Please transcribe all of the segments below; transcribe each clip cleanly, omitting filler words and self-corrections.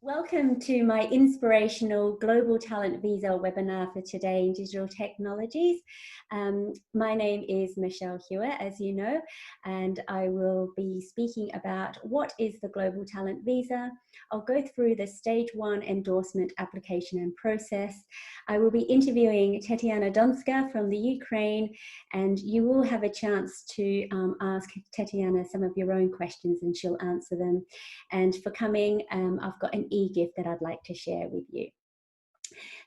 Welcome to my Inspirational Global Talent Visa webinar for today in digital technologies. My name is Michelle Hewer, as you know, and I will be speaking about what is the Global Talent Visa. I'll go through the stage 1 endorsement application and process. I will be interviewing Tetiana Donska from the Ukraine, and you will have a chance to ask Tetiana some of your own questions and she'll answer them. And for coming, I've got an e-gift that I'd like to share with you.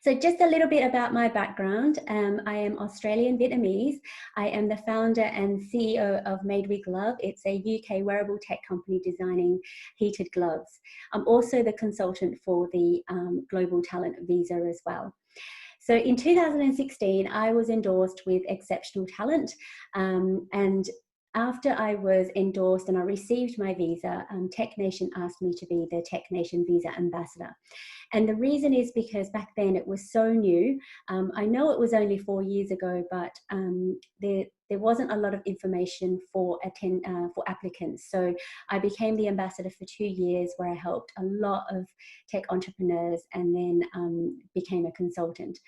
So just a little bit about my background. I am Australian Vietnamese. I am the founder and CEO of Made with Love. It's a UK wearable tech company designing heated gloves. I'm also the consultant for the Global Talent Visa as well. So in 2016, I was endorsed with Exceptional Talent, and after I was endorsed and I received my visa, Tech Nation asked me to be the Tech Nation Visa Ambassador. And the reason is because back then it was so new. I know it was only 4 years ago, but there wasn't a lot of information for applicants. So I became the ambassador for 2 years, where I helped a lot of tech entrepreneurs and then became a consultant.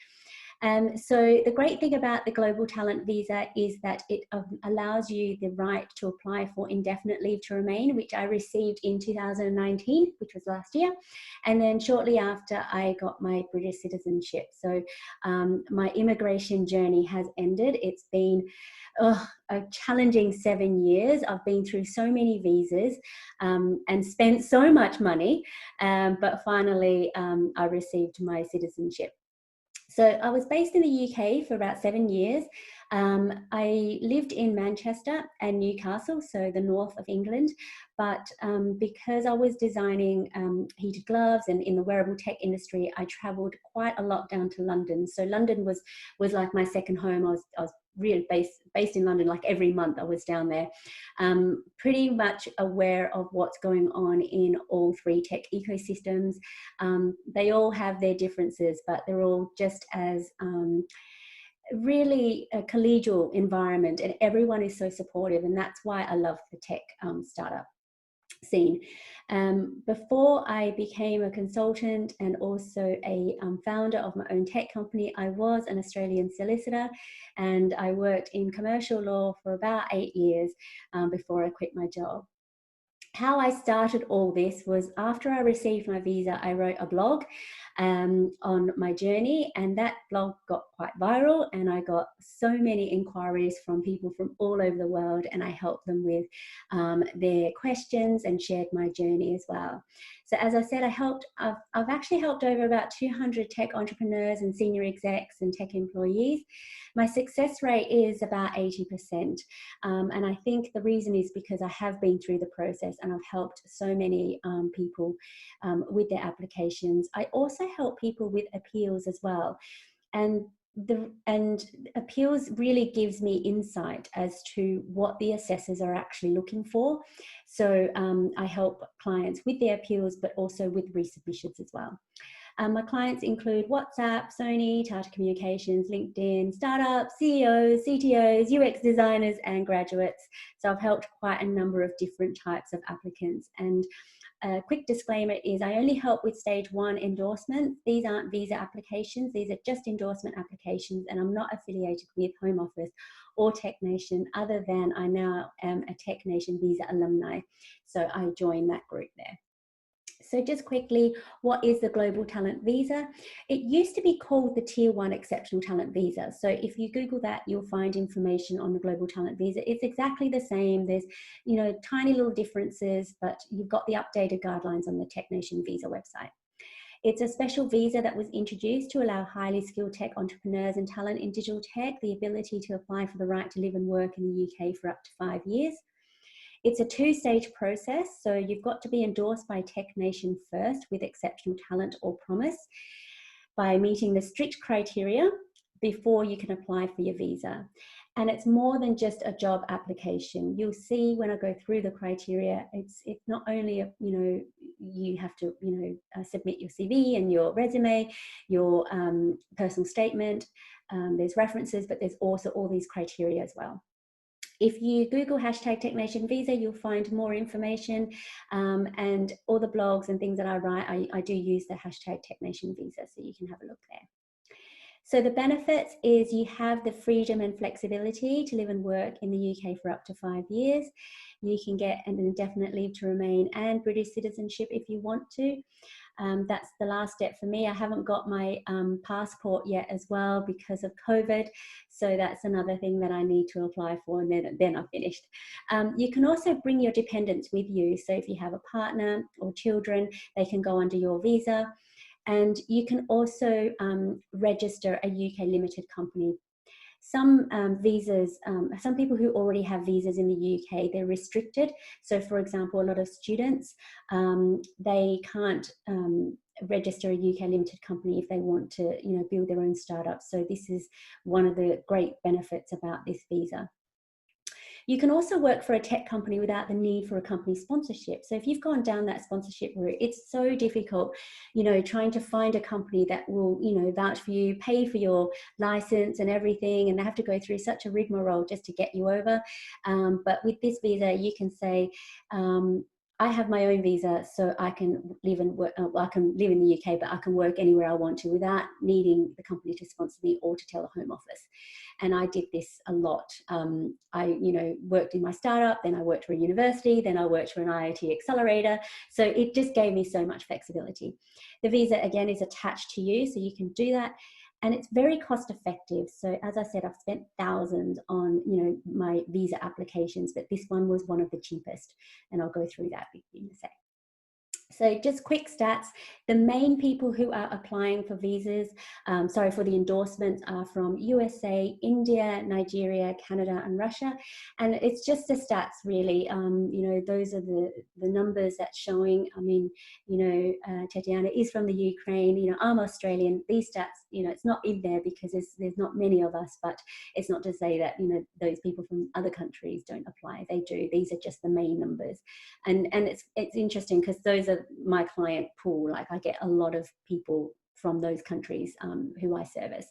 So the great thing about the Global Talent Visa is that it allows you the right to apply for indefinite leave to remain, which I received in 2019, which was last year. And then shortly after, I got my British citizenship. So my immigration journey has ended. It's been a challenging 7 years. I've been through so many visas and spent so much money, but finally I received my citizenship. So I was based in the UK for about 7 years. I lived in Manchester and Newcastle, so the north of England. But because I was designing heated gloves and in the wearable tech industry, I travelled quite a lot down to London. So London was like my second home. I was really based in London. Like every month I was down there, pretty much aware of what's going on in all three tech ecosystems. They all have their differences, but they're all just as really a collegial environment, and everyone is so supportive, and that's why I love the tech startup scene. Before I became a consultant and also a founder of my own tech company, I was an Australian solicitor, and I worked in commercial law for about 8 years before I quit my job. How I started all this was after I received my visa, I wrote a blog on my journey, and that blog got quite viral, and I got so many inquiries from people from all over the world, and I helped them with their questions and shared my journey as well. So as I said, I've actually helped over about 200 tech entrepreneurs and senior execs and tech employees. My success rate is about 80%. And I think the reason is because I have been through the process and I've helped so many people with their applications. I also help people with appeals as well. And appeals really gives me insight as to what the assessors are actually looking for. So I help clients with their appeals, but also with resubmissions as well. My clients include WhatsApp, Sony, Tata Communications, LinkedIn, startups, CEOs, CTOs, UX designers, and graduates. So I've helped quite a number of different types of applicants. And a quick disclaimer is I only help with stage 1 endorsements. These aren't visa applications. These are just endorsement applications, and I'm not affiliated with Home Office or Tech Nation, other than I now am a Tech Nation visa alumni. So I joined that group there. So just quickly, what is the Global Talent Visa? It used to be called the Tier 1 Exceptional Talent Visa. So if you Google that, you'll find information on the Global Talent Visa. It's exactly the same. There's, tiny little differences, but you've got the updated guidelines on the Tech Nation Visa website. It's a special visa that was introduced to allow highly skilled tech entrepreneurs and talent in digital tech the ability to apply for the right to live and work in the UK for up to 5 years. It's a 2-stage process, so you've got to be endorsed by Tech Nation first with exceptional talent or promise by meeting the strict criteria before you can apply for your visa. And it's more than just a job application. You'll see when I go through the criteria, it's not only, you have to, submit your CV and your resume, your personal statement, there's references, but there's also all these criteria as well. If you Google hashtag Technation Visa, you'll find more information, and all the blogs and things that I write, I do use the hashtag Technation Visa, so you can have a look there. So the benefits is you have the freedom and flexibility to live and work in the UK for up to 5 years. You can get an indefinite leave to remain and British citizenship if you want to. That's the last step for me. I haven't got my passport yet as well because of COVID. So that's another thing that I need to apply for, and then I've finished. You can also bring your dependents with you. So if you have a partner or children, they can go under your visa. And you can also register a UK limited company. Some visas, some people who already have visas in the UK, they're restricted. So for example, a lot of students, they can't register a UK limited company if they want to, build their own startup. So this is one of the great benefits about this visa. You can also work for a tech company without the need for a company sponsorship. So if you've gone down that sponsorship route, it's so difficult, trying to find a company that will, vouch for you, pay for your license and everything, and they have to go through such a rigmarole just to get you over. But with this visa, you can say, I have my own visa, so I can live and work. I can live in the UK, but I can work anywhere I want to without needing the company to sponsor me or to tell a home office. And I did this a lot. I, worked in my startup, then I worked for a university, then I worked for an IoT accelerator. So it just gave me so much flexibility. The visa, again, is attached to you, so you can do that. And it's very cost effective. So as I said, I've spent thousands on, my visa applications, but this one was one of the cheapest. And I'll go through that with you in a sec. So just quick stats, the main people who are applying for visas, for the endorsements are from USA, India, Nigeria, Canada, and Russia. And it's just the stats really, those are the numbers that's showing. I mean, Tetiana is from the Ukraine, I'm Australian. These stats, it's not in there because there's not many of us, but it's not to say that, those people from other countries don't apply. They do. These are just the main numbers. And it's interesting because those are my client pool. Like I get a lot of people from those countries who I service.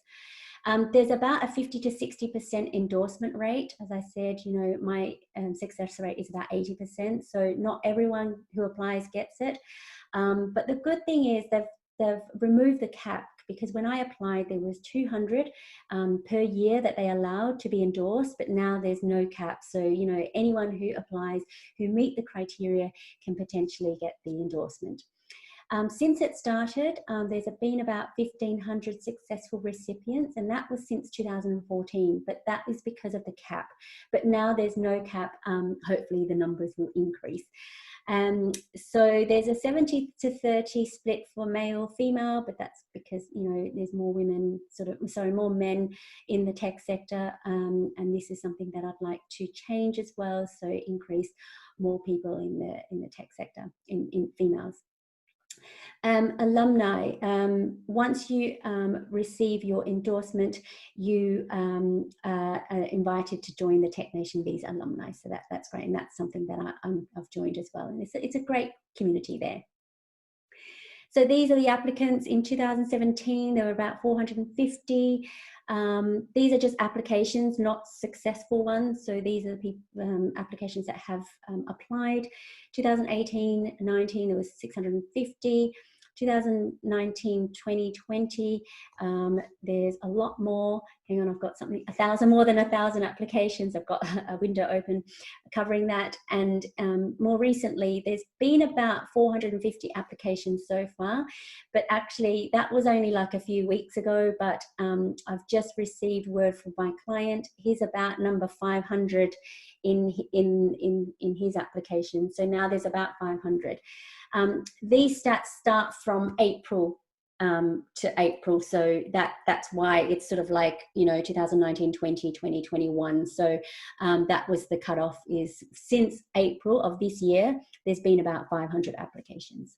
There's about a 50 to 60% endorsement rate. As I said, my success rate is about 80%. So not everyone who applies gets it. But the good thing is they've removed the cap, because when I applied, there was 200 per year that they allowed to be endorsed, but now there's no cap. So, anyone who applies who meet the criteria can potentially get the endorsement. Since it started, there's been about 1,500 successful recipients, and that was since 2014, but that is because of the cap. But now there's no cap. Hopefully the numbers will increase. So there's a 70 to 30 split for male, female, but that's because, there's more women, more men in the tech sector. And this is something that I'd like to change as well. So increase more people in the tech sector, in females. Alumni, once you receive your endorsement, you are invited to join the Technation Visa alumni. So that's great, and that's something that I've joined as well. And it's a great community there. So these are the applicants. In 2017, there were about 450. These are just applications, not successful ones. So these are the applications that have applied. 2018-19, there was 650. 2019, 2020, there's a lot more. Hang on, I've got something, more than 1,000 applications. I've got a window open covering that. And more recently, there's been about 450 applications so far, but actually that was only like a few weeks ago, but I've just received word from my client. He's about number 500 in his application. So now there's about 500. These stats start from April to April, so that's why it's sort of like 2019, 20, 2021. So that was the cutoff. Is since April of this year, there's been about 500 applications.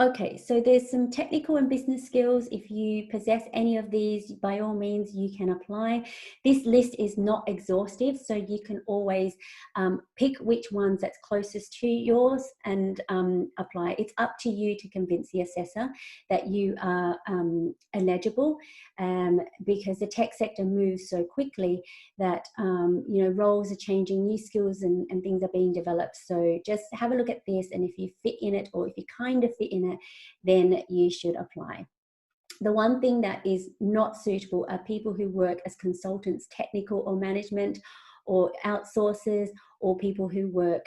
Okay, so there's some technical and business skills. If you possess any of these, by all means, you can apply. This list is not exhaustive, so you can always pick which ones that's closest to yours and apply. It's up to you to convince the assessor that you are eligible, because the tech sector moves so quickly that roles are changing, new skills and things are being developed. So just have a look at this, and if you fit in it, or if you kind of fit in it, then you should apply. The one thing that is not suitable are people who work as consultants, technical or management, or outsourcers, or people who work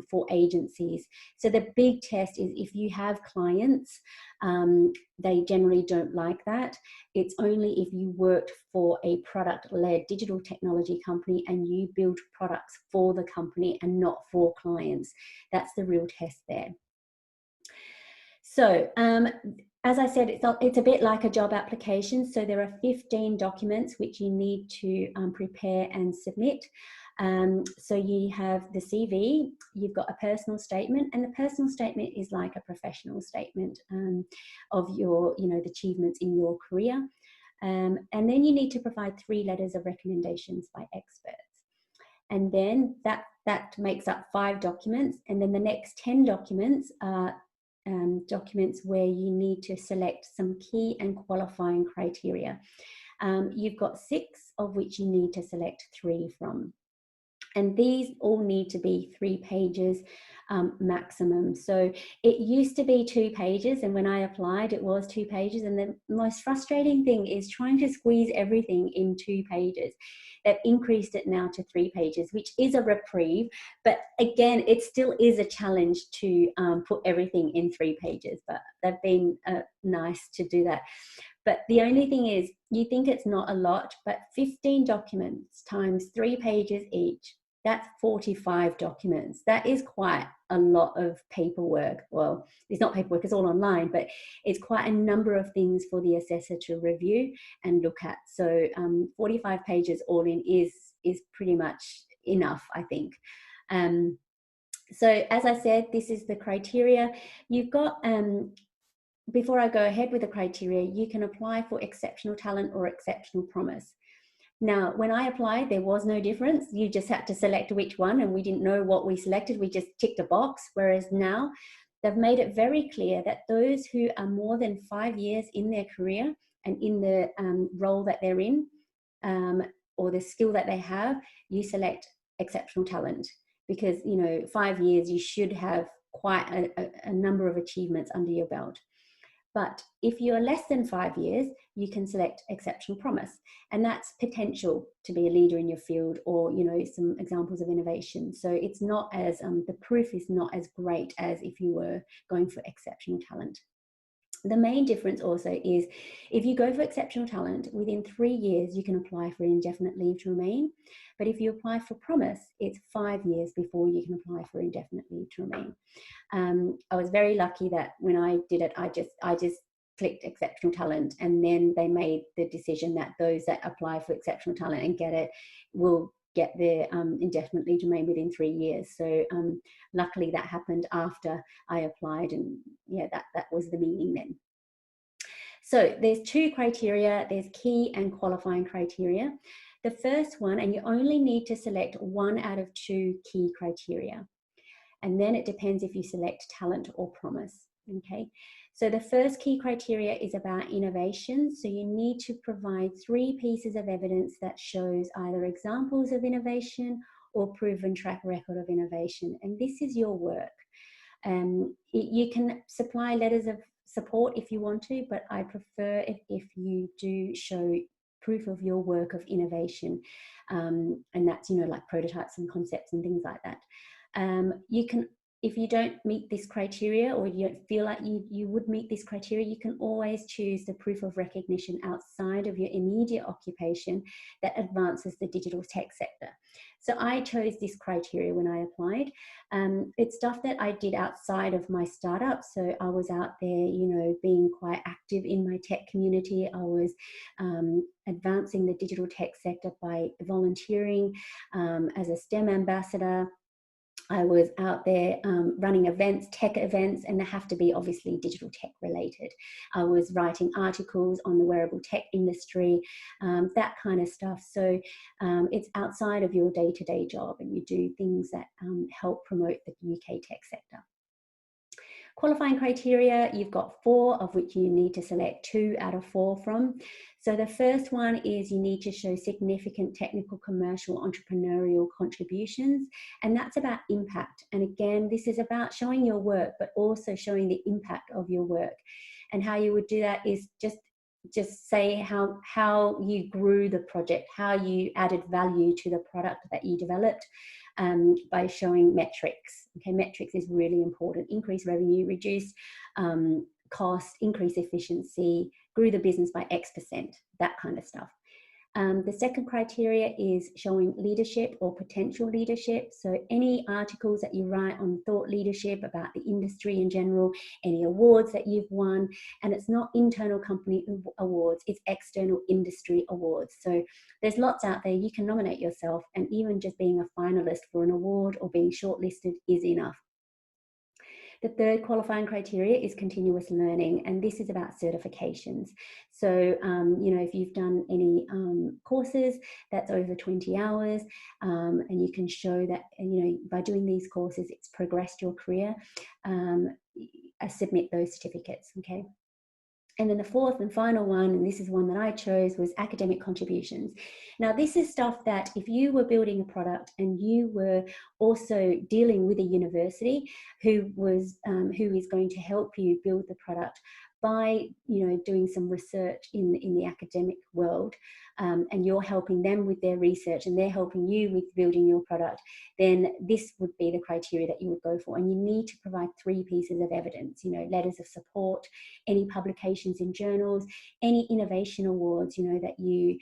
for agencies. So the big test is if you have clients, they generally don't like that. It's only if you worked for a product-led digital technology company and you build products for the company and not for clients. That's the real test there. So as I said, it's a bit like a job application. So there are 15 documents which you need to prepare and submit. So you have the CV, you've got a personal statement, and the personal statement is like a professional statement of your, the achievements in your career. And then you need to provide 3 letters of recommendations by experts. And then that makes up 5 documents. And then the next 10 documents are documents where you need to select some key and qualifying criteria. You've got 6 of which you need to select 3 from. And these all need to be 3 pages maximum. So it used to be 2 pages, and when I applied, it was 2 pages. And the most frustrating thing is trying to squeeze everything in 2 pages. They've increased it now to 3 pages, which is a reprieve. But again, it still is a challenge to put everything in 3 pages. But they've been nice to do that. But the only thing is, you think it's not a lot, but 15 documents times 3 pages each, that's 45 documents. That is quite a lot of paperwork. Well, it's not paperwork, it's all online, but it's quite a number of things for the assessor to review and look at. So 45 pages all in is pretty much enough, I think. So as I said, this is the criteria. You've got, before I go ahead with the criteria, you can apply for exceptional talent or exceptional promise. Now, when I applied, there was no difference. You just had to select which one, and we didn't know what we selected. We just ticked a box. Whereas now, they've made it very clear that those who are more than 5 years in their career and in the role that they're in, or the skill that they have, you select exceptional talent. Because, 5 years, you should have quite a number of achievements under your belt. But if you're less than 5 years, you can select exceptional promise. And that's potential to be a leader in your field, or, some examples of innovation. So it's not as, the proof is not as great as if you were going for exceptional talent. The main difference also is if you go for exceptional talent, within 3 years, you can apply for indefinite leave to remain. But if you apply for promise, it's 5 years before you can apply for indefinite leave to remain. I was very lucky that when I did it, I just clicked exceptional talent, and then they made the decision that those that apply for exceptional talent and get it will get their indefinite leave to remain within 3 years. So luckily that happened after I applied, and yeah, that was the meaning then. So there's 2 criteria. There's key and qualifying criteria. The first one, and you only need to select 1 out of 2 key criteria. And then it depends if you select talent or promise, okay? So the first key criteria is about innovation. So you need to provide 3 pieces of evidence that shows either examples of innovation or proven track record of innovation. And this is your work. You can supply letters of support if you want to, but I prefer if you do show proof of your work of innovation. And that's, like prototypes and concepts and things like that. You can, if you don't meet this criteria, or you don't feel like you would meet this criteria, you can always choose the proof of recognition outside of your immediate occupation that advances the digital tech sector. So I chose this criteria when I applied. It's stuff that I did outside of my startup. So I was out there, being quite active in my tech community. I was advancing the digital tech sector by volunteering as a STEM ambassador. I was out there running events, tech events, and they have to be obviously digital tech related. I was writing articles on the wearable tech industry, that kind of stuff. So it's outside of your day-to-day job, and you do things that help promote the UK tech sector. Qualifying criteria, you've got 4, of which you need to select 2 out of 4 from. So the first one is you need to show significant technical, commercial, entrepreneurial contributions, and that's about impact. And again, this is about showing your work, but also showing the impact of your work. And how you would do that is just say how you grew the project, how you added value to the product that you developed, by showing metrics. Okay, metrics is really important. Increase revenue, reduce cost, increase efficiency, grew the business by X%, that kind of stuff. The second criteria is showing leadership or potential leadership. So any articles that you write on thought leadership about the industry in general, any awards that you've won, and it's not internal company awards, it's external industry awards. So there's lots out there. You can nominate yourself, and even just being a finalist for an award or being shortlisted is enough. The third qualifying criteria is continuous learning, and this is about certifications. So, you know, if you've done any courses, that's over 20 hours, and you can show that, you know, by doing these courses, it's progressed your career, submit those certificates, okay? And then the fourth and final one, and this is one that I chose, was academic contributions. Now, this is stuff that if you were building a product and you were also dealing with a university who is going to help you build the product by, you know, doing some research in the academic world, and you're helping them with their research and they're helping you with building your product, then this would be the criteria that you would go for. And you need to provide 3 pieces of evidence, you know, letters of support, any publications in journals, any innovation awards, you know, that you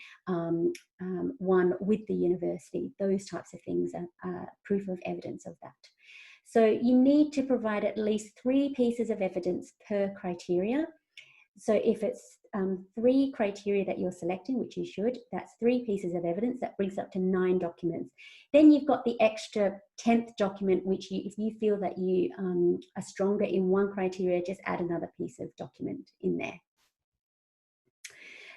won with the university. Those types of things are proof of evidence of that. So you need to provide at least 3 pieces of evidence per criteria. So if it's 3 criteria that you're selecting, which you should, that's 3 pieces of evidence. That brings up to 9 documents. Then you've got the extra 10th document, which if you feel that you are stronger in one criteria, just add another piece of document in there.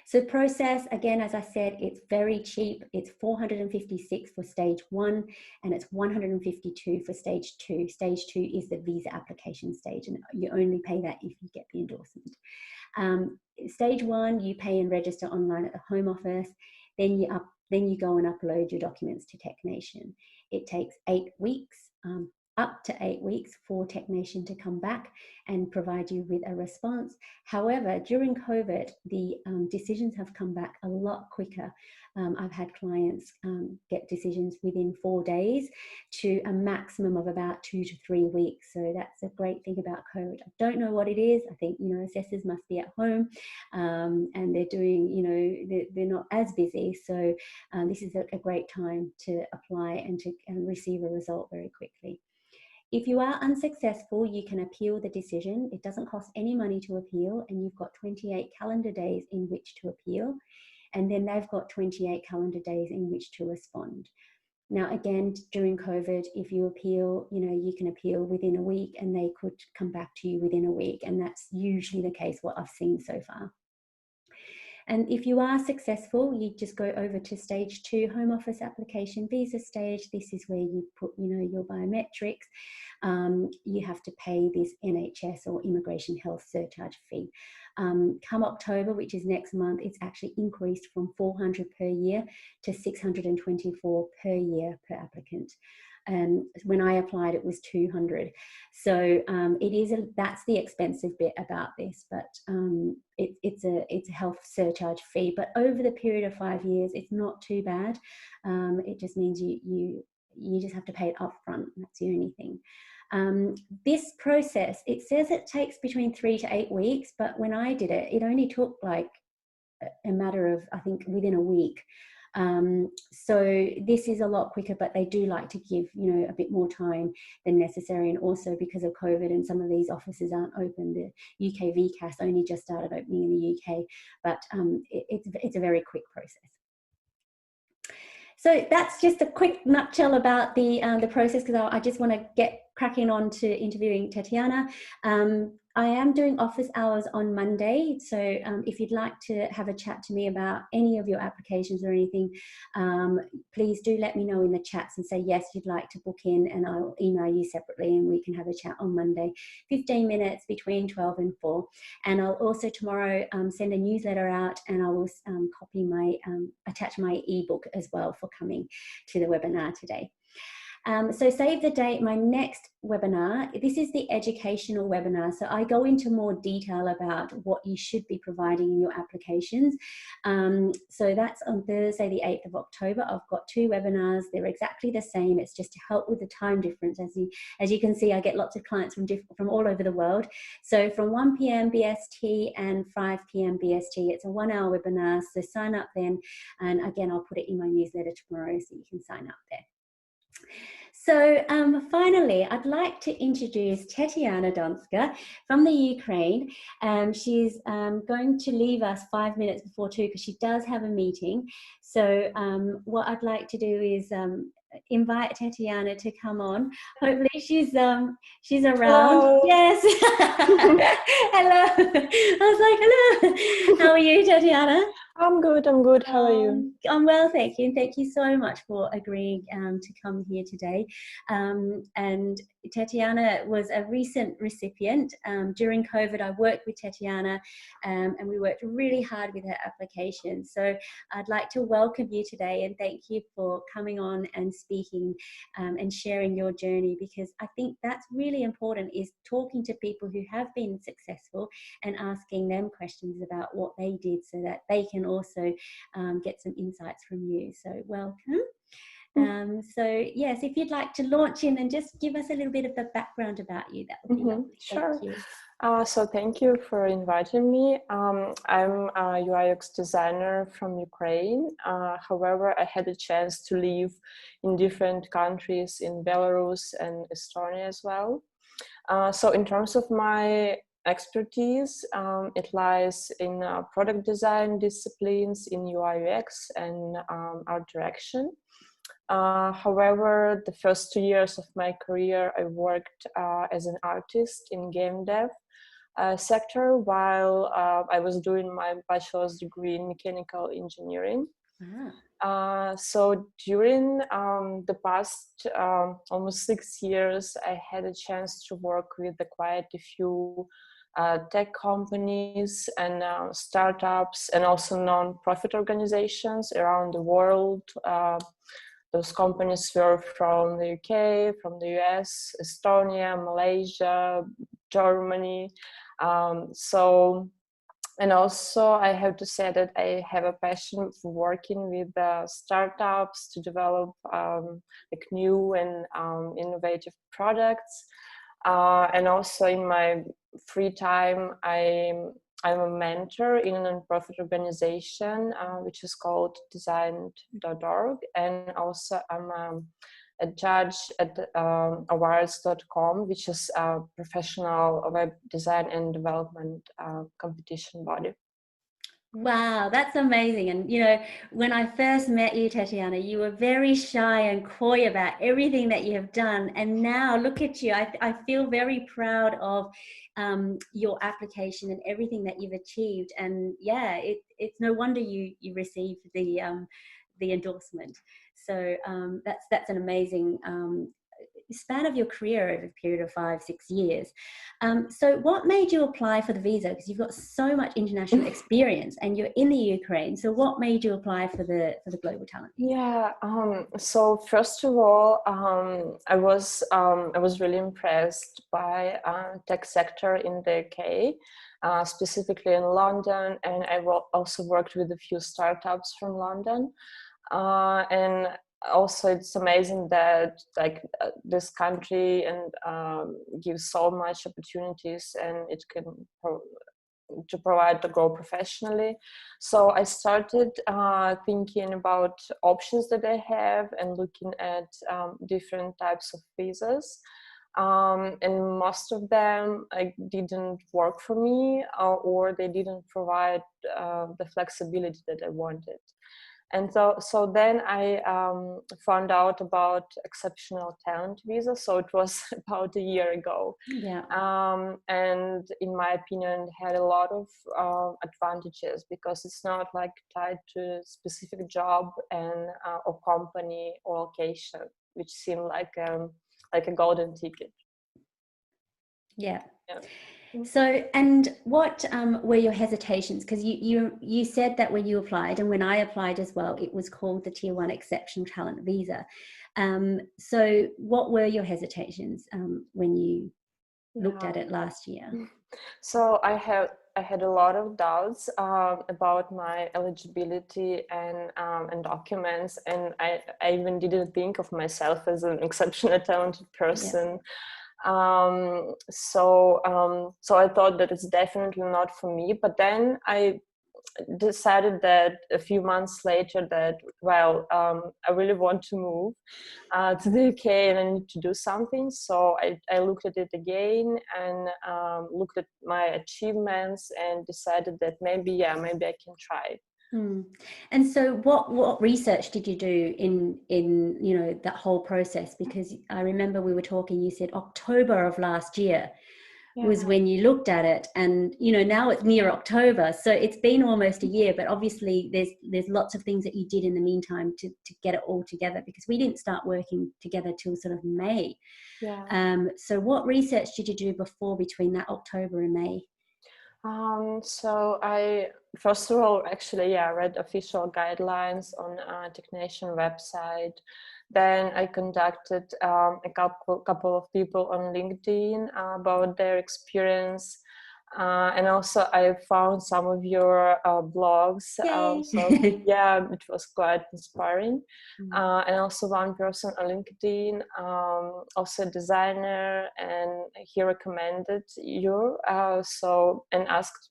So process, again, as I said, it's very cheap. It's 456 for stage 1, and it's 152 for stage 2. Stage 2 is the visa application stage, and you only pay that if you get the endorsement. Stage 1, you pay and register online at the Home Office. Then you go and upload your documents to TechNation. It takes 8 weeks, up to 8 weeks, for TechNation to come back and provide you with a response. However, during COVID, the decisions have come back a lot quicker. I've had clients get decisions within 4 days to a maximum of about 2 to 3 weeks. So that's a great thing about COVID. I don't know what it is. I think, you know, assessors must be at home, and they're doing, you know, they're not as busy. So this is a great time to apply and to receive a result very quickly. If you are unsuccessful, you can appeal the decision. It doesn't cost any money to appeal, and you've got 28 calendar days in which to appeal. And then they've got 28 calendar days in which to respond. Now, again, during COVID, if you appeal, you know, you can appeal within a week and they could come back to you within a week. And that's usually the case, what I've seen so far. And if you are successful, you just go over to stage 2, Home Office application visa stage. This is where you put, you know, your biometrics. You have to pay this NHS or immigration health surcharge fee. Come October, which is next month, it's actually increased from 400 per year to 624 per year per applicant. When I applied, it was 200. So that's the expensive bit about this, but it's a health surcharge fee. But over the period of 5 years, it's not too bad. It just means you just have to pay it upfront. That's the only thing. This process, it says it takes between 3 to 8 weeks, but when I did it, it only took like a matter of, I think, within a week. So this is a lot quicker, but they do like to give, you know, a bit more time than necessary. And also because of COVID and some of these offices aren't open, the UK VCAS only just started opening in the UK, but it's a very quick process. So that's just a quick nutshell about the process, because I just want to get cracking on to interviewing Tetiana. I am doing office hours on Monday, so if you'd like to have a chat to me about any of your applications or anything, please do let me know in the chats and say yes, you'd like to book in, and I'll email you separately and we can have a chat on Monday, 15 minutes between 12 and 4. And I'll also tomorrow send a newsletter out, and I will attach my ebook as well for coming to the webinar today. So save the date, my next webinar, this is the educational webinar. So I go into more detail about what you should be providing in your applications. So that's on Thursday, the 8th of October. I've got 2 webinars. They're exactly the same. It's just to help with the time difference. As you can see, I get lots of clients from all over the world. So from 1 p.m. BST and 5 p.m. BST, it's a 1-hour webinar. So sign up then. And again, I'll put it in my newsletter tomorrow so you can sign up there. So finally, I'd like to introduce Tetiana Donska from the Ukraine. She's going to leave us 5 minutes before 2 because she does have a meeting. So what I'd like to do is invite Tetiana to come on. Hopefully she's around. Hello. Yes. Hello. I was like, hello. How are you, Tetiana? I'm good. I'm good. How are you? I'm well, thank you. And thank you so much for agreeing to come here today. And Tetiana was a recent recipient. During COVID, I worked with Tetiana and we worked really hard with her application. So I'd like to welcome you today and thank you for coming on and speaking and sharing your journey, because I think that's really important, is talking to people who have been successful and asking them questions about what they did so that they can also get some insights from you. So welcome. So yes, if you'd like to launch in and just give us a little bit of the background about you, that would be lovely. Sure. Thank you. So thank you for inviting me. I'm a UI/UX designer from Ukraine. However, I had a chance to live in different countries, in Belarus and Estonia as well. So in terms of my expertise, it lies in product design disciplines, in UI/UX and art direction. However, the first 2 years of my career, I worked as an artist in game dev sector while I was doing my bachelor's degree in mechanical engineering. So during the past almost 6 years, I had a chance to work with quite a few tech companies and startups, and also non-profit organizations around the world. Those companies were from the UK, from the US, Estonia, Malaysia, Germany. And also I have to say that I have a passion for working with startups to develop like new and innovative products. And also in my free time, I'm a mentor in a nonprofit organization which is called design.org, and also I'm a judge at awards.com, which is a professional web design and development competition body. Wow, that's amazing. And you know, when I first met you, Tetiana, you were very shy and coy about everything that you have done, and now look at you. I feel very proud of your application and everything that you've achieved. And yeah, it's no wonder you received the endorsement. So that's an amazing span of your career over a period of 5-6 years. So what made you apply for the visa? Because you've got so much international experience and you're in the Ukraine. So what made you apply for the global talent visa? Yeah. So first of all, I was really impressed by tech sector in the UK, specifically in London, and I also worked with a few startups from London, and also it's amazing that this country and gives so much opportunities, and it can to provide to grow professionally. So I started thinking about options that I have and looking at different types of visas. And most of them didn't work for me, or they didn't provide the flexibility that I wanted. And so then I found out about exceptional talent visa. So it was about a year ago. Yeah. And in my opinion, it had a lot of advantages because it's not like tied to a specific job and or company or location, which seemed like a golden ticket. Yeah. Yeah. So, and what were your hesitations? Because you said that when you applied, and when I applied as well, it was called the Tier 1 Exceptional Talent Visa. So what were your hesitations when you looked at it last year? So I had a lot of doubts about my eligibility and documents, and I even didn't think of myself as an exceptionally talented person. So I thought that it's definitely not for me. But then I decided that a few months later that, well, I really want to move to the UK and I need to do something. So I looked at it again and looked at my achievements and decided that maybe I can try it. And so what research did you do in that whole process? Because I remember we were talking, you said October of last year was when you looked at it, and now it's near October, so it's been almost a year, but obviously there's lots of things that you did in the meantime to get it all together, because we didn't start working together till sort of May. So what research did you do between that October and May? So I, first of all, actually, read official guidelines on Technician website. Then I contacted a couple of people on LinkedIn about their experience. And also I found some of your blogs. So yeah, it was quite inspiring. And also one person on LinkedIn, also a designer, and he recommended you. And asked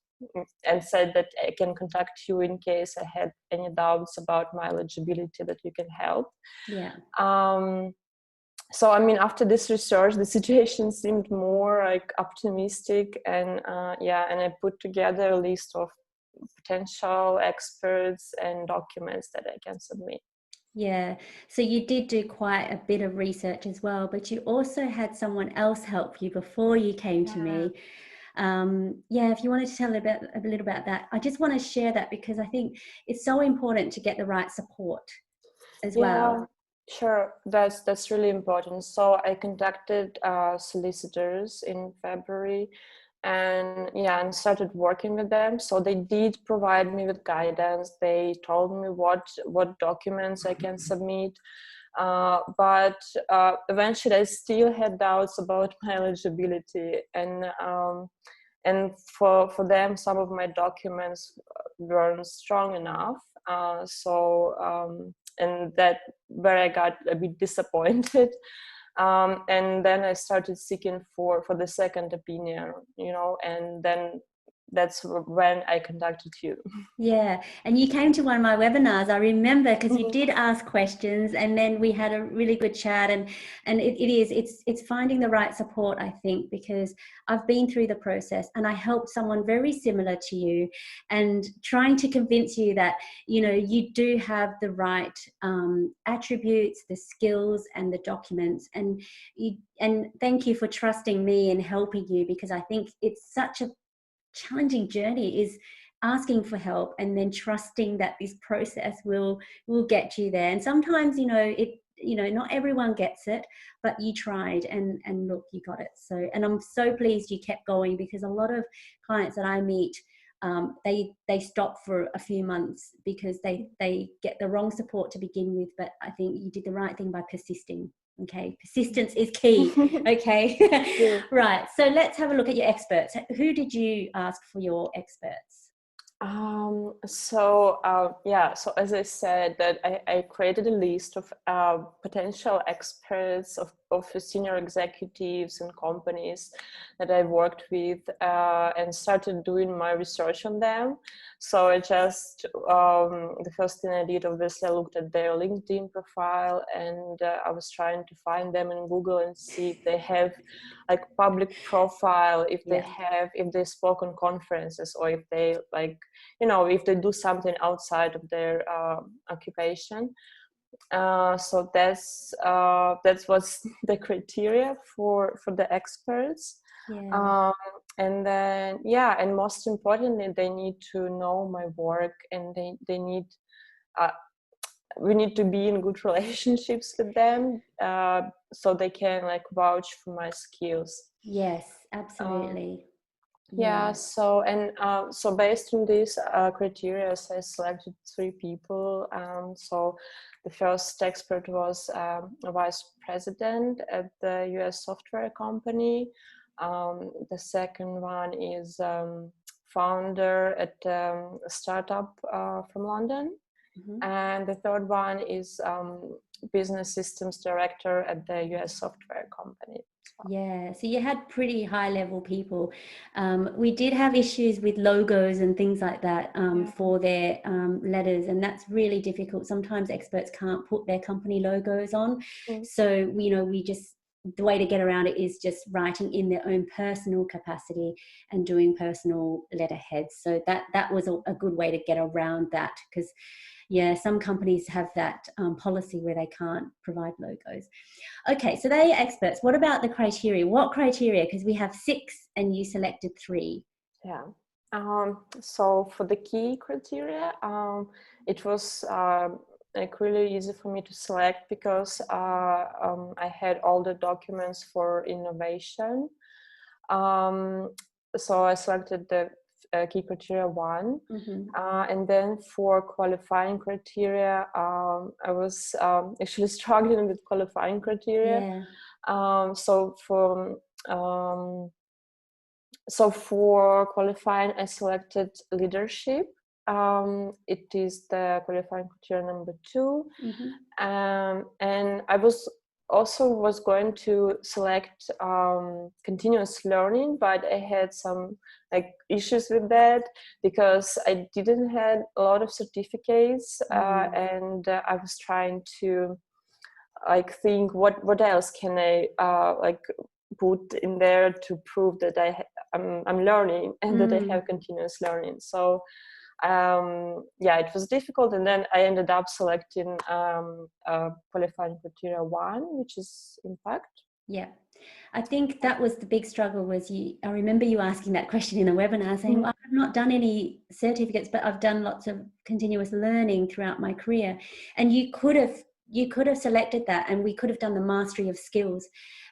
and said that I can contact you in case I had any doubts about my eligibility, that you can help. So I mean, after this research, the situation seemed more like optimistic, and and I put together a list of potential experts and documents that I can submit. Yeah, so you did do quite a bit of research as well, but you also had someone else help you before you came to me. If you wanted to tell a little about that, I just want to share that because I think it's so important to get the right support as well. Sure, that's really important. So I contacted solicitors in February, and started working with them. So they did provide me with guidance. They told me what documents I can submit. But eventually I still had doubts about my eligibility, and for them some of my documents weren't strong enough. And that where I got a bit disappointed. And then I started seeking for the second opinion, and then that's when I contacted you. Yeah, and you came to one of my webinars, I remember, because you did ask questions, and then we had a really good chat, and it's finding the right support, I think, because I've been through the process and I helped someone very similar to you, and trying to convince you that you do have the right attributes, the skills and the documents, and thank you for trusting me and helping you, because I think it's such a challenging journey, is asking for help and then trusting that this process will get you there. And sometimes not everyone gets it, but you tried, and look, you got it. So, and I'm so pleased you kept going, because a lot of clients that I meet, they stop for a few months because they get the wrong support to begin with. But I think you did the right thing by persisting. Okay, persistence is key. Okay. Yeah. Right, so let's have a look at your experts. Who did you ask for your experts? So as I said, that I created a list of potential experts, of senior executives and companies that I worked with, and started doing my research on them. So I just, the first thing I did, obviously, I looked at their LinkedIn profile, and I was trying to find them in Google and see if they have like public profile, if they spoke on conferences, or if they like if they do something outside of their occupation. So that's what's the criteria for the experts. Yeah. And then and most importantly, they need to know my work, and they need we need to be in good relationships with them, so they can like vouch for my skills. Yes, absolutely. So based on these criteria, I selected 3 people. So the first expert was a vice president at the US software company. The second one is founder at a startup from London. Mm-hmm. And the third one is business systems director at the US software company. Yeah, so you had pretty high level people. We did have issues with logos and things like that for their letters, and that's really difficult. Sometimes experts can't put their company logos on. So, the way to get around it is just writing in their own personal capacity and doing personal letterheads. So that was a good way to get around that, because some companies have that policy where they can't provide logos. Okay, so they're experts. What about the criteria? What criteria? Because we have 6 and you selected 3. Yeah. So for the key criteria, it was like really easy for me to select, because I had all the documents for innovation. So I selected the key criteria 1. And then for qualifying criteria, I was actually struggling with qualifying criteria. So for qualifying, I selected leadership. It is the qualifying criteria number 2. And I was going to select continuous learning, but I had some issues with that, because I didn't have a lot of certificates, and I was trying to think what else can I put in there to prove that I'm learning and that I have continuous learning. So it was difficult, and then I ended up selecting qualifying criteria 1, which is impact. Yeah, I think that was the big struggle. I remember you asking that question in the webinar, saying, well, I've not done any certificates, but I've done lots of continuous learning throughout my career. And you could have selected that, and we could have done the mastery of skills.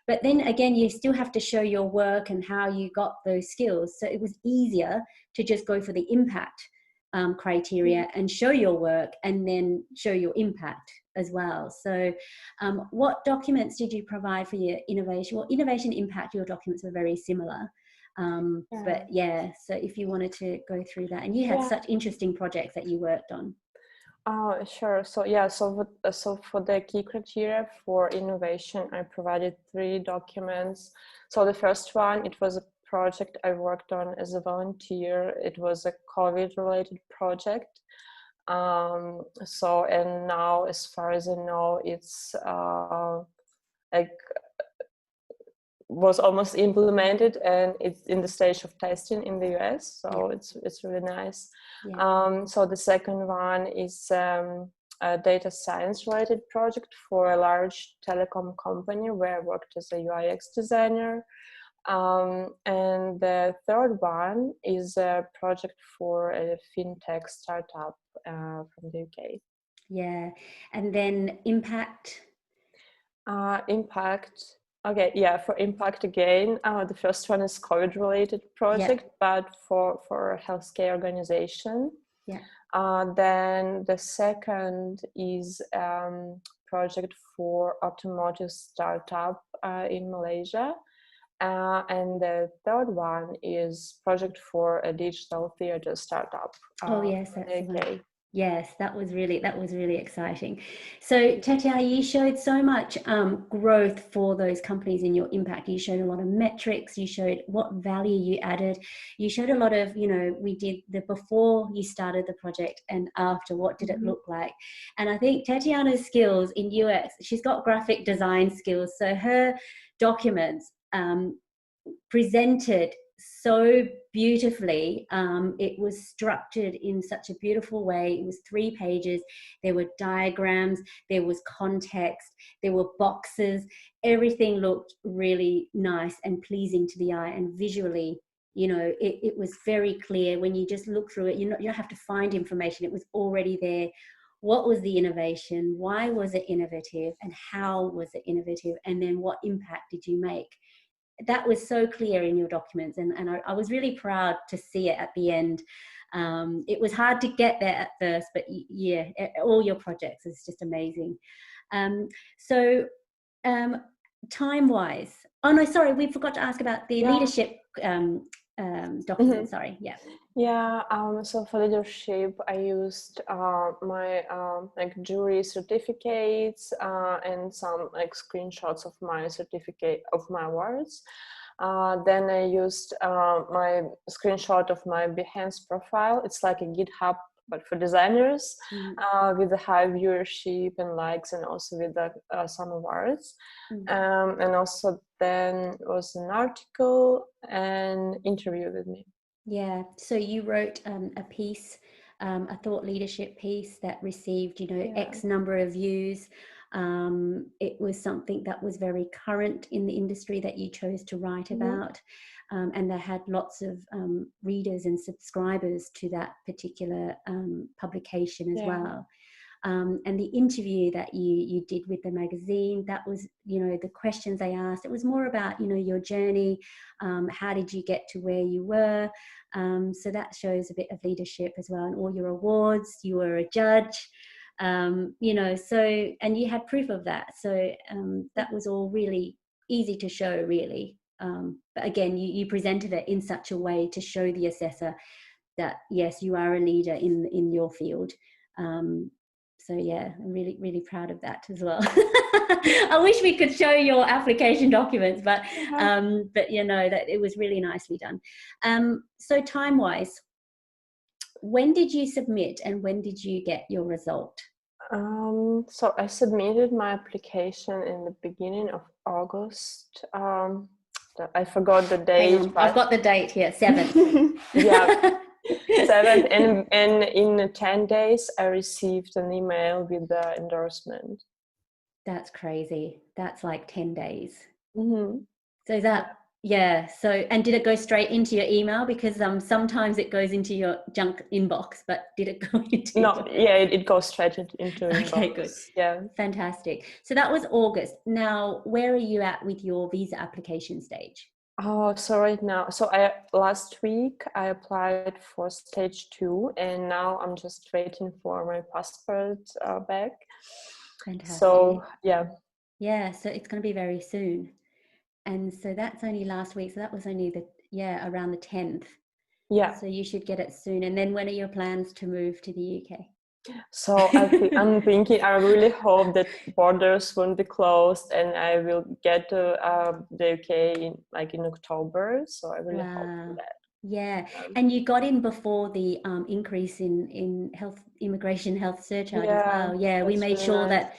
But then again, you still have to show your work and how you got those skills. So it was easier to just go for the impact criteria and show your work, and then show your impact as well. So what documents did you provide for your innovation? Well, innovation impact, your documents were very similar. But so if you wanted to go through that, and you had such interesting projects that you worked on. Sure. So for the key criteria for innovation, I provided 3 documents. So the first one, it was a project I worked on as a volunteer. It was a COVID-related project. And now, as far as I know, it's was almost implemented, and it's in the stage of testing in the US. So it's really nice. So the second one is a data science related project for a large telecom company where I worked as a UX designer. And the third one is a project for a fintech startup from the UK. Yeah, and then impact. Okay, for impact again, the first one is COVID-related project, but for a healthcare organization. Then the second is project for automotive startup in Malaysia. And the third one is project for a digital theater startup. That's the one. Yes, that was really exciting. So Tetiana, you showed so much growth for those companies in your impact. You showed a lot of metrics. You showed what value you added. You showed a lot of, we did the before you started the project and after, what did it look like? And I think Tetiana's skills in UX, she's got graphic design skills. So her documents presented so beautifully. It was structured in such a beautiful way. It was 3 pages. There were diagrams, there was context, there were boxes. Everything looked really nice and pleasing to the eye, and visually, you know, it was very clear. When you just look through it, you don't have to find information. It was already there. What was the innovation? Why was it innovative? And how was it innovative? And then what impact did you make? That was so clear in your documents, and I was really proud to see it at the end. It was hard to get there at first, but yeah, all your projects is just amazing. So time-wise, oh no, sorry, we forgot to ask about the leadership document. Sorry, yeah. Yeah, so for leadership, I used my like jury certificates and some like screenshots of my certificate of my awards. Then I used my screenshot of my Behance profile. It's like a GitHub, but for designers, with a high viewership and likes, and also with some awards. And also then was an article and interview with me. Yeah, so you wrote a piece, a thought leadership piece that received, you know, X number of views. It was something that was very current in the industry that you chose to write about, and they had lots of readers and subscribers to that particular publication as well. And the interview that you did with the magazine, that was, you know, the questions they asked, it was more about, you know, your journey, how did you get to where you were, so that shows a bit of leadership as well. And all your awards, you were a judge, you know, so, and you had proof of that, so that was all really easy to show, really. But again, you presented it in such a way to show the assessor that yes, you are a leader in your field. So yeah, I'm really, really proud of that as well. I wish we could show your application documents, but you know, that it was really nicely done. So time-wise, when did you submit and when did you get your result? So I submitted my application in the beginning of August. I forgot the date. I've got the date here, 7th. Yeah. 7th, and in 10 days I received an email with the endorsement. That's crazy. That's like 10 days. So is that so, and did it go straight into your email? Because sometimes it goes into your junk inbox, but did it go into it goes straight into okay, inbox. good. Yeah, fantastic. So that was August. Now where are you at with your visa application stage? Oh, so right now, last week I applied for stage 2, and now I'm just waiting for my passport back. Fantastic. So yeah, so it's going to be very soon. And so that's only last week, so that was only around the 10th. Yeah, so you should get it soon. And then when are your plans to move to the UK? So I'm thinking, I really hope that borders won't be closed and I will get to the UK in October. So I really hope for that. Yeah, and you got in before the increase in immigration health surcharge as well. Yeah, we made sure that.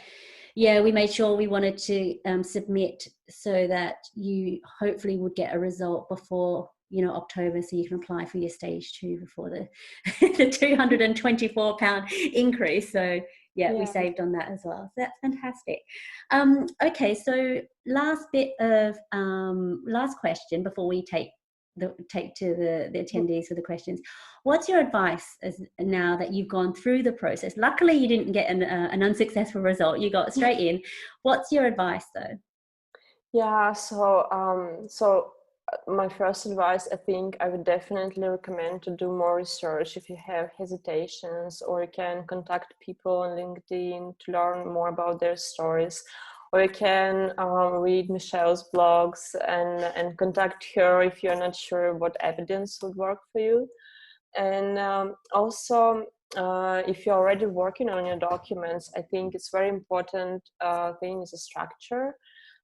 Yeah, we made sure we wanted to submit so that you hopefully would get a result before, you know, October, so you can apply for your stage 2 before the the £224 increase. So we saved on that as well. So that's fantastic. Okay, so last question before we take to the attendees for the questions. What's your advice now that you've gone through the process? Luckily, you didn't get an unsuccessful result. You got straight in. What's your advice, though? Yeah, so my first advice, I think I would definitely recommend to do more research if you have hesitations, or you can contact people on LinkedIn to learn more about their stories. Or you can read Michelle's blogs and contact her if you're not sure what evidence would work for you. And also, if you're already working on your documents, I think it's very important thing is a structure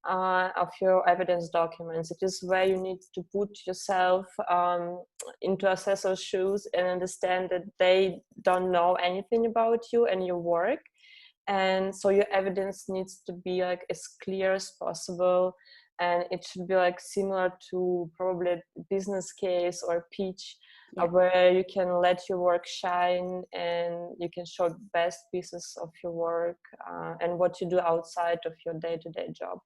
of your evidence documents. It is where you need to put yourself into assessor's shoes and understand that they don't know anything about you and your work. And so your evidence needs to be like as clear as possible, and it should be like similar to probably a business case or pitch, Yeah. where you can let your work shine and you can show the best pieces of your work and what you do outside of your day-to-day job.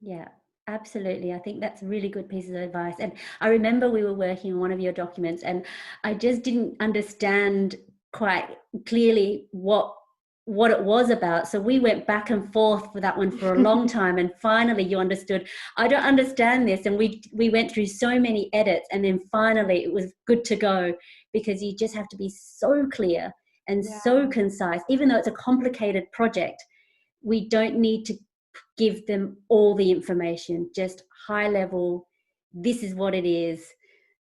Yeah, absolutely. I think that's a really good piece of advice. And I remember we were working on one of your documents and I just didn't understand quite clearly what it was about. So we went back and forth for that one for a long time, and finally you understood, I don't understand this. And we went through so many edits, and then finally it was good to go, because you just have to be so clear and so concise. Even though it's a complicated project, we don't need to give them all the information, just high level, this is what it is.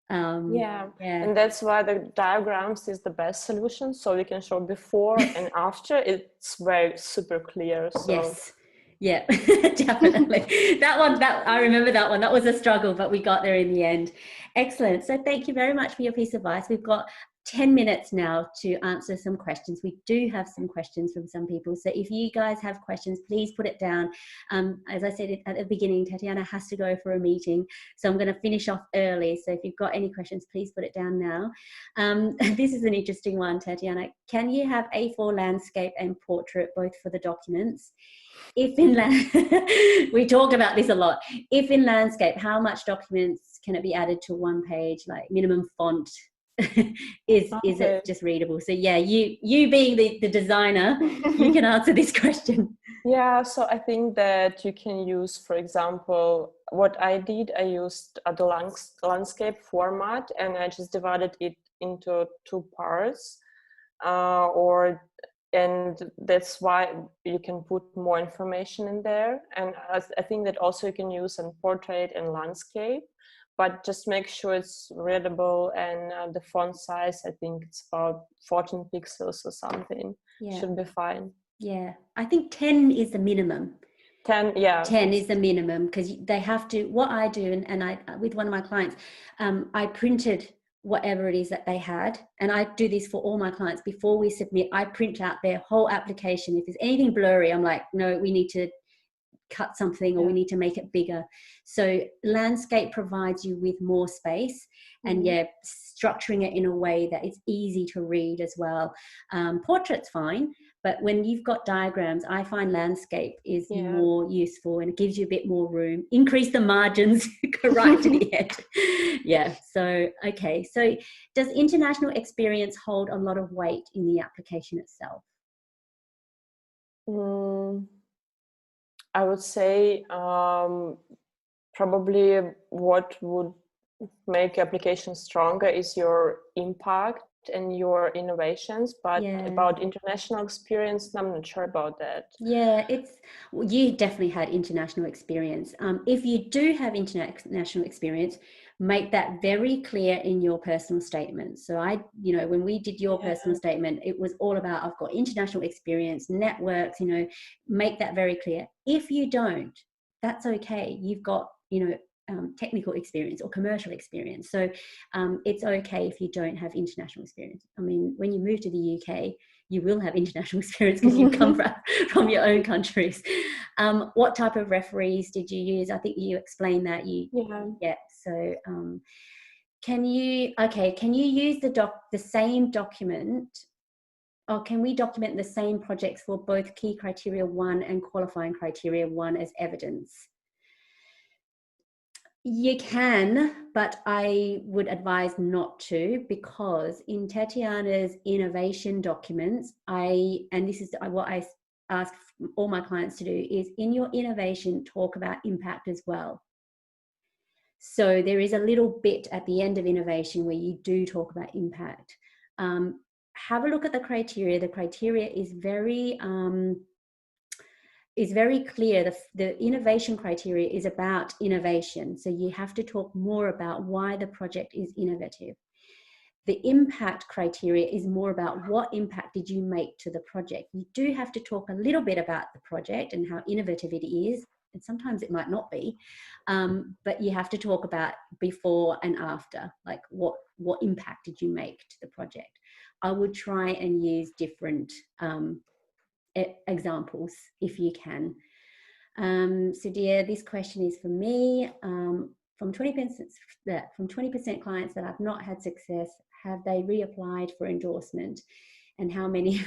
And that's why the diagrams is the best solution, so we can show before and after. It's very super clear. So yes, yeah, definitely. That I remember that one. That was a struggle, but we got there in the end. Excellent. So thank you very much for your piece of advice. We've got 10 minutes now to answer some questions. We do have some questions from some people. So if you guys have questions, please put it down. As I said at the beginning, Tetiana has to go for a meeting, so I'm going to finish off early. So if you've got any questions, please put it down now. This is an interesting one, Tetiana. Can you have A4 landscape and portrait both for the documents? If in we talked about this a lot. If in landscape, how much documents can it be added to one page, like minimum font? Is it just readable? So yeah, you being the designer, you can answer this question. Yeah, so I think that you can use, for example, what I did, I used the landscape format, and I just divided it into 2 parts, and that's why you can put more information in there. And I think that also you can use a portrait and landscape, but just make sure it's readable, and the font size, I think it's about 14 pixels or something. Yeah. Should be fine. Yeah, I think 10 is the minimum. 10, yeah. 10 is the minimum, because they have to, what I do, and I, with one of my clients, I printed whatever it is that they had, and I do this for all my clients. Before we submit, I print out their whole application. If there's anything blurry, I'm like, no, we need to cut something, or we need to make it bigger. So landscape provides you with more space, and structuring it in a way that it's easy to read as well. Portrait's fine, but when you've got diagrams, I find landscape is more useful, and it gives you a bit more room. Increase the margins, go right to the end. Yeah. So okay, so does international experience hold a lot of weight in the application itself? I would say probably what would make application stronger is your impact and your innovations, but about international experience, I'm not sure about that. Yeah, you definitely had international experience. If you do have international experience, make that very clear in your personal statement. So when we did your personal statement, it was all about, I've got international experience, networks, make that very clear. If you don't, that's okay. You've got, technical experience or commercial experience. So it's okay if you don't have international experience. I mean, when you move to the UK, you will have international experience because you come from your own countries. What type of referees did you use? I think you explained that. So can you use the same document, or can we document the same projects for both key criteria 1 and qualifying criteria 1 as evidence? You can, but I would advise not to, because in Tetiana's innovation documents, and this is what I ask all my clients to do, is in your innovation, talk about impact as well. So there is a little bit at the end of innovation where you do talk about impact. Have a look at the criteria. The criteria is very clear. The innovation criteria is about innovation. So you have to talk more about why the project is innovative. The impact criteria is more about what impact did you make to the project. You do have to talk a little bit about the project and how innovative it is. And sometimes it might not be, but you have to talk about before and after, like what impact did you make to the project. I would try and use different examples if you can. So dear, this question is for me. From 20% clients that have not had success, have they reapplied for endorsement? And how many?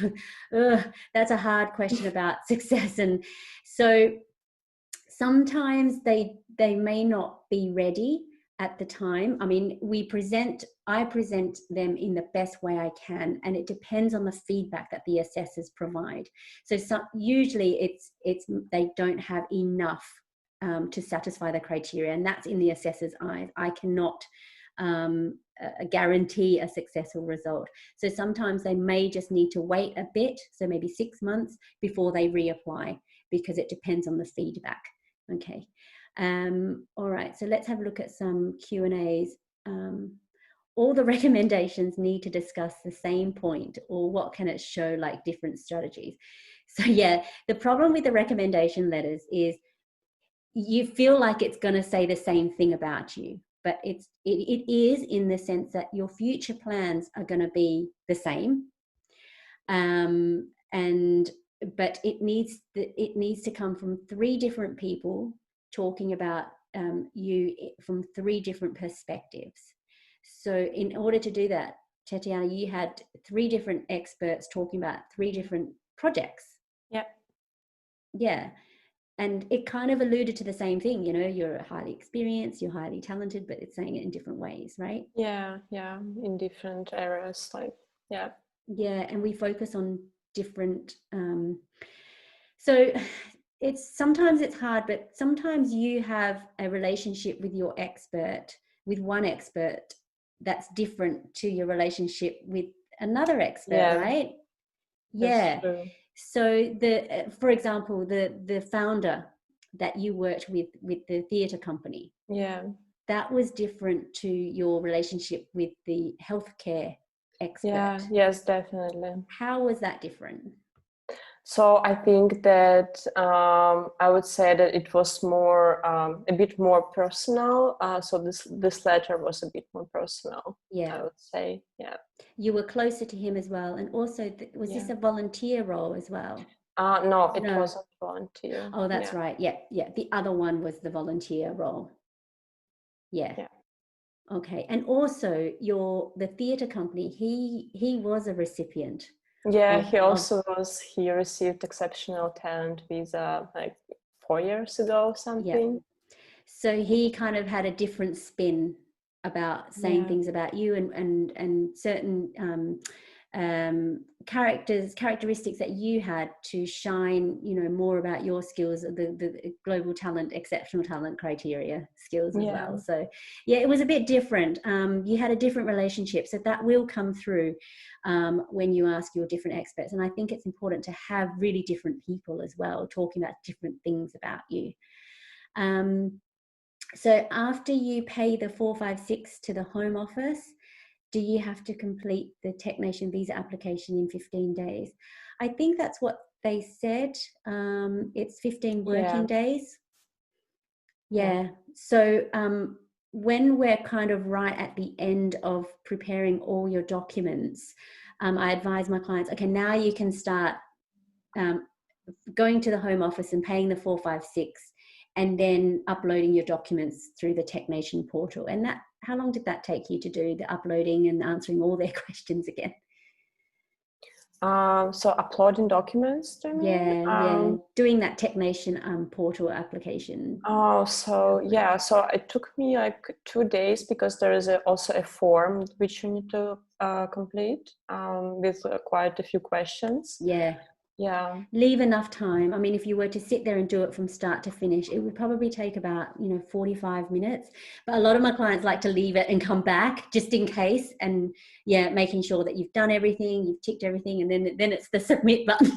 That's a hard question about success. And so sometimes they may not be ready at the time. I mean, I present them in the best way I can, and it depends on the feedback that the assessors provide. So usually it's they don't have enough to satisfy the criteria, and that's in the assessor's eyes. I cannot guarantee a successful result. So sometimes they may just need to wait a bit, so maybe 6 months before they reapply, because it depends on the feedback. Okay. All right, so let's have a look at some Q&As. All the recommendations need to discuss the same point, or what can it show, like different strategies? So yeah, the problem with the recommendation letters is you feel like it's going to say the same thing about you, but it is, in the sense that your future plans are going to be the same. But it needs to come from 3 different people talking about you from 3 different perspectives. So in order to do that, Tetiana, you had 3 different experts talking about 3 different projects. Yeah. And it kind of alluded to the same thing, you're highly experienced, you're highly talented, but it's saying it in different ways, right? Yeah, in different areas, like, yeah. Yeah, and we focus on different, so sometimes it's hard, but sometimes you have a relationship with your expert, with one expert, that's different to your relationship with another expert, right? Yeah. So for example, the founder that you worked with the theatre company, that was different to your relationship with the healthcare expert. Yes, definitely. How was that different? So I think that I would say that it was more a bit more personal. So this letter was a bit more personal. Yeah, I would say. Yeah. You were closer to him as well, and also was this a volunteer role as well? No, it wasn't volunteer. Oh, that's right. Yeah. The other one was the volunteer role. Yeah. Okay. And also the theatre company, he was a recipient. Yeah, he received exceptional talent visa like 4 years ago, something. Yeah. So he kind of had a different spin about saying things about you, and certain characteristics that you had to shine, more about your skills, the global talent, exceptional talent criteria skills as well. So yeah, it was a bit different. You had a different relationship, so that will come through when you ask your different experts. And I think it's important to have really different people as well, talking about different things about you. So after you pay the 456 to the Home Office, do you have to complete the Technation visa application in 15 days? I think that's what they said. It's 15 working days. Yeah. So when we're kind of right at the end of preparing all your documents, I advise my clients, okay, now you can start going to the Home Office and paying the 456, and then uploading your documents through the Technation portal. And how long did that take you to do, the uploading and answering all their questions again? So uploading documents to me? Yeah. Doing that Technation portal application. So it took me like 2 days, because there is also a form which you need to complete with quite a few questions. Yeah. Leave enough time. I mean, if you were to sit there and do it from start to finish, it would probably take about 45 minutes. But a lot of my clients like to leave it and come back just in case, and making sure that you've done everything, you've ticked everything, and then it's the submit button.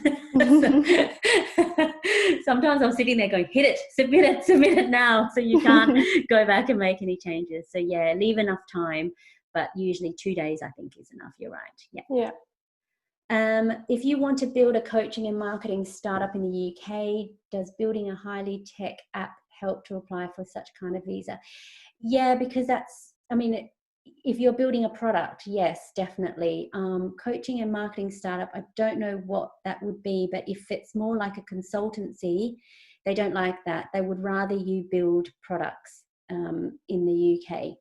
Sometimes I'm sitting there going, hit it, submit it now, so you can't go back and make any changes. So leave enough time, but usually 2 days I think is enough. You're right. Yeah. If you want to build a coaching and marketing startup in the UK, does building a highly tech app help to apply for such kind of visa? Yeah, because if you're building a product, yes, definitely. Coaching and marketing startup, I don't know what that would be, but if it's more like a consultancy, they don't like that. They would rather you build products in the UK.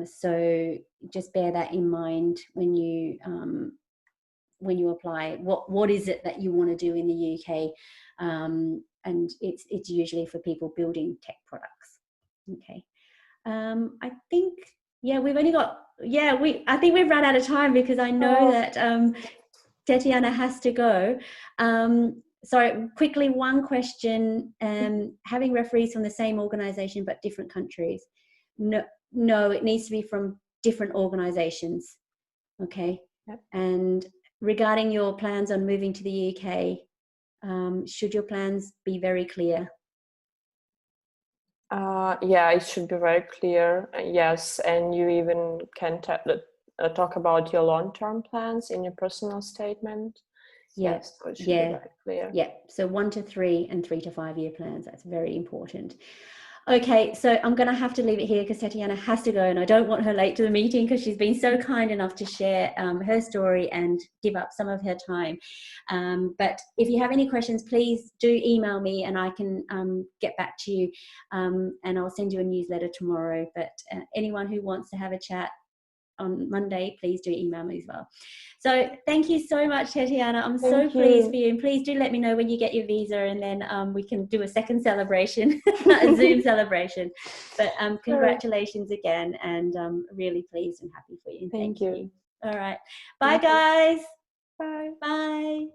So just bear that in mind when you apply. What is it that you want to do in the UK? And it's usually for people building tech products. Okay. I think, yeah, we've only got, I think we've run out of time, because I know that Tetiana has to go. Sorry, quickly, one question. Having referees from the same organization but different countries. No, it needs to be from different organizations. Okay. Yep. And regarding your plans on moving to the UK, should your plans be very clear? Yeah, it should be very clear. Yes, and you even can talk about your long-term plans in your personal statement. Yes, so it should be very clear. Yeah, so 1 to 3 and 3 to 5 year plans. That's very important. Okay, so I'm going to have to leave it here, because Tetiana has to go, and I don't want her late to the meeting, because she's been so kind enough to share her story and give up some of her time. But if you have any questions, please do email me, and I can get back to you, and I'll send you a newsletter tomorrow. But anyone who wants to have a chat on Monday, please do email me as well. So thank you so much, Tetiana. I'm so pleased for you, and please do let me know when you get your visa, and then we can do a second celebration, a Zoom celebration. But congratulations again, and really pleased and happy for you. Thank you. All right, bye guys. Bye. Bye.